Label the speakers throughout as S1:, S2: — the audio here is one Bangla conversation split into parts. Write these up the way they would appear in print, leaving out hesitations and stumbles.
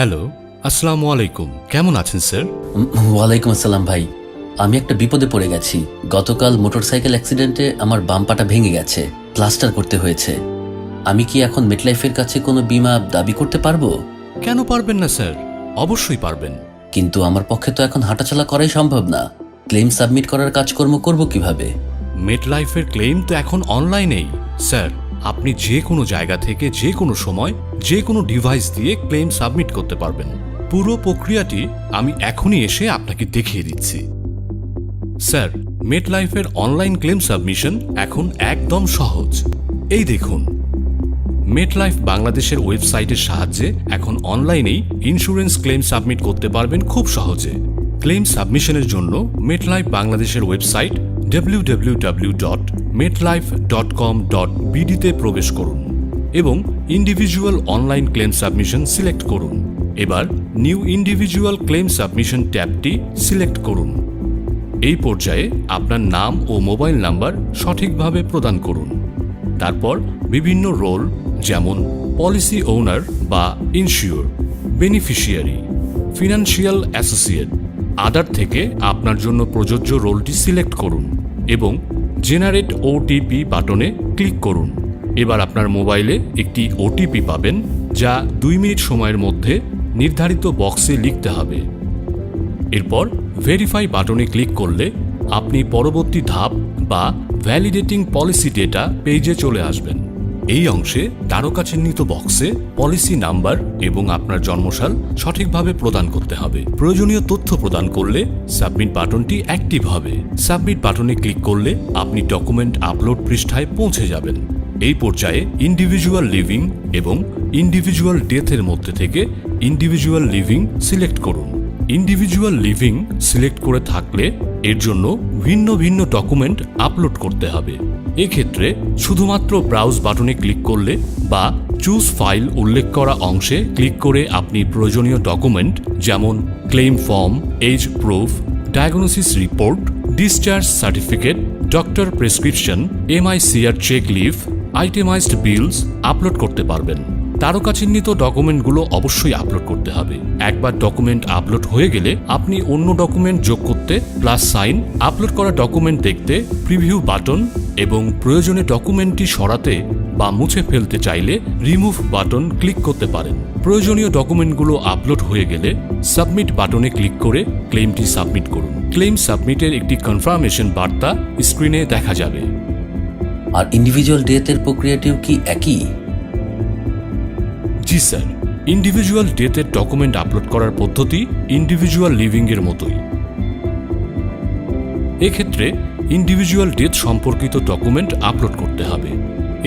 S1: হ্যালো, আসসালামু আলাইকুম। কেমন আছেন স্যার?
S2: ওয়ালাইকুম আসসালাম ভাই। আমি একটা বিপদে পড়ে গেছি। গতকাল মোটরসাইকেল অ্যাক্সিডেন্টে আমার বাম পাটা ভেঙে গেছে, প্লাস্টার করতে হয়েছে। আমি কি এখন মেটলাইফের কাছে কোনো বীমা দাবি করতে পারবো?
S1: কেন পারবেন না স্যার? অবশ্যই পারবেন।
S2: কিন্তু আমার পক্ষে তো এখন হাঁটাচলা করাই সম্ভব না। ক্লেম সাবমিট করার কাজকর্ম করব কিভাবে?
S1: মেটলাইফের ক্লেম তো এখন অনলাইনেই স্যার। আপনি যে কোনো জায়গা থেকে যে কোনো সময় যে কোনো ডিভাইস দিয়ে ক্লেম সাবমিট করতে পারবেন। পুরো প্রক্রিয়াটি আমি এখনই এসে আপনাকে দেখিয়ে দিচ্ছি। স্যার, মেটলাইফের অনলাইন ক্লেম সাবমিশন এখন একদম সহজ। এই দেখুন, মেটলাইফ বাংলাদেশের ওয়েবসাইটের সাহায্যে এখন অনলাইনেই ইন্স্যুরেন্স ক্লেম সাবমিট করতে পারবেন খুব সহজে। ক্লেম সাবমিশনের জন্য মেটলাইফ বাংলাদেশের ওয়েবসাইট www.metlife.com.bd তে প্রবেশ করুন এবং individual online claim submission select করুন। এবার নিউ ইন্ডিভিজুয়াল ক্লেম সাবমিশন ট্যাবটি সিলেক্ট করুন। এই পর্যায়ে আপনার নাম ও মোবাইল নাম্বার সঠিকভাবে প্রদান করুন। তারপর বিভিন্ন রোল যেমন পলিসি ওনার বা ইনসিওর, বেনিফিশিয়ারি, ফিনান্সিয়াল অ্যাসোসিয়েট, আদার থেকে আপনার জন্য প্রযোজ্য রোলটি সিলেক্ট করুন এবং জেনারেট ওটিপি বাটনে ক্লিক করুন। এবার আপনার মোবাইলে একটি ওটিপি পাবেন, যা 2 মিনিট সময়ের মধ্যে নির্ধারিত বক্সে লিখতে হবে। এরপর ভেরিফাই বাটনে ক্লিক করলে আপনি পরবর্তী ধাপ বা ভ্যালিডেটিং পলিসি ডেটা পেজে চলে আসবেন। এই অংশে তারকা চিহ্নিত বক্সে পলিসি নাম্বার এবং আপনার জন্মসাল সঠিকভাবে প্রদান করতে হবে। প্রয়োজনীয় তথ্য প্রদান করলে সাবমিট বাটনটি অ্যাক্টিভ হবে। সাবমিট বাটনে ক্লিক করলে আপনি ডকুমেন্ট আপলোড পৃষ্ঠায় পৌঁছে যাবেন। এই পর্যায়ে ইন্ডিভিজুয়াল লিভিং এবং ইন্ডিভিজুয়াল ডেথের মধ্যে থেকে ইন্ডিভিজুয়াল লিভিং সিলেক্ট করুন। ইন্ডিভিজুয়াল লিভিং সিলেক্ট করে থাকলে এর জন্য ভিন্ন ভিন্ন ডকুমেন্ট আপলোড করতে হবে। এক্ষেত্রে শুধুমাত্র ব্রাউজ বাটনে ক্লিক করলে বা চুজ ফাইল উল্লেখ করা অংশে ক্লিক করে আপনি প্রয়োজনীয় ডকুমেন্ট যেমন claim form, age proof, diagnosis report, discharge certificate, doctor prescription, MICR cheque leaf, itemised bills upload করতে পারবেন। তারকা চিহ্নিত ডকুমেন্টগুলো অবশ্যই আপলোড করতে হবে। একবার ডকুমেন্ট আপলোড হয়ে গেলে আপনি অন্য ডকুমেন্ট যোগ করতে প্লাস সাইন, আপলোড করা ডকুমেন্ট দেখতে প্রিভিউ বাটন এবং প্রয়োজনে ডকুমেন্টটি সরাতে বা মুছে ফেলতে চাইলে রিমুভ বাটন ক্লিক করতে পারেন। প্রয়োজনীয় ডকুমেন্টগুলো আপলোড হয়ে গেলে সাবমিট বাটনে ক্লিক করে ক্লেমটি সাবমিট করুন। ক্লেম সাবমিটের একটি কনফার্মেশন বার্তা স্ক্রিনে দেখা যাবে।
S2: আর ইন্ডিভিজুয়াল ডেথের প্রক্রিয়াটিও কি একই?
S1: জি স্যার, ইন্ডিভিজুয়াল ডেথের ডকুমেন্ট আপলোড করার পদ্ধতি ইন্ডিভিজুয়াল লিভিং এর মতোই। এক্ষেত্রে ইন্ডিভিজুয়াল ডেথ সম্পর্কিত ডকুমেন্ট আপলোড করতে হবে।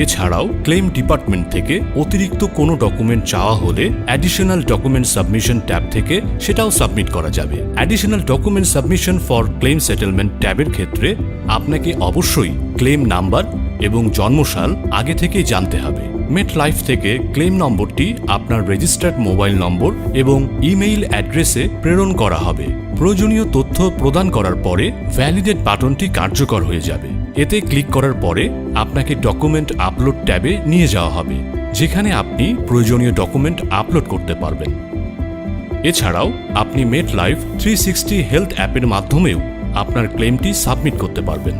S1: এছাড়াও ক্লেম ডিপার্টমেন্ট থেকে অতিরিক্ত কোনো ডকুমেন্ট চাওয়া হলে অ্যাডিশনাল ডকুমেন্ট সাবমিশন ট্যাব থেকে সেটাও সাবমিট করা যাবে। Additional document submission for claim settlement ট্যাবের ক্ষেত্রে আপনাকে অবশ্যই ক্লেম নাম্বার এবং জন্মসাল আগে থেকেই জানতে হবে। মেটলাইফ থেকে ক্লেম নম্বরটি আপনার রেজিস্টার্ড মোবাইল নম্বর এবং ইমেইল অ্যাড্রেসে প্রেরণ করা হবে। প্রয়োজনীয় তথ্য প্রদান করার পরে ভ্যালিডেট বাটনটি কার্যকর হয়ে যাবে। এতে ক্লিক করার পরে আপনাকে ডকুমেন্ট আপলোড ট্যাবে নিয়ে যাওয়া হবে, যেখানে আপনি প্রয়োজনীয় ডকুমেন্ট আপলোড করতে পারবেন। এছাড়াও আপনি মেটলাইফ 360 হেলথ অ্যাপের মাধ্যমেও আপনার ক্লেমটি সাবমিট করতে পারবেন।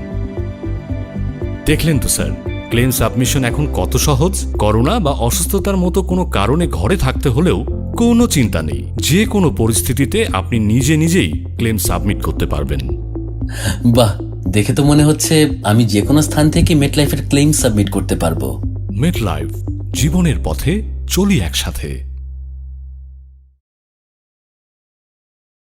S1: দেখলেন তো স্যার, ক্লেম সাবমিশন এখন কত সহজ। করোনা বা অসুস্থতার মতো কোনো কারণে ঘরে থাকতে হলেও কোনো চিন্তা নেই। যে কোনো পরিস্থিতিতে আপনি নিজে নিজেই ক্লেম সাবমিট করতে পারবেন।
S2: বাহ, দেখে তো মনে হচ্ছে আমি যে কোনো স্থান থেকে মেটলাইফের ক্লেম সাবমিট করতে পারবো।
S1: মেটলাইফ, জীবনের পথে চলি একসাথে।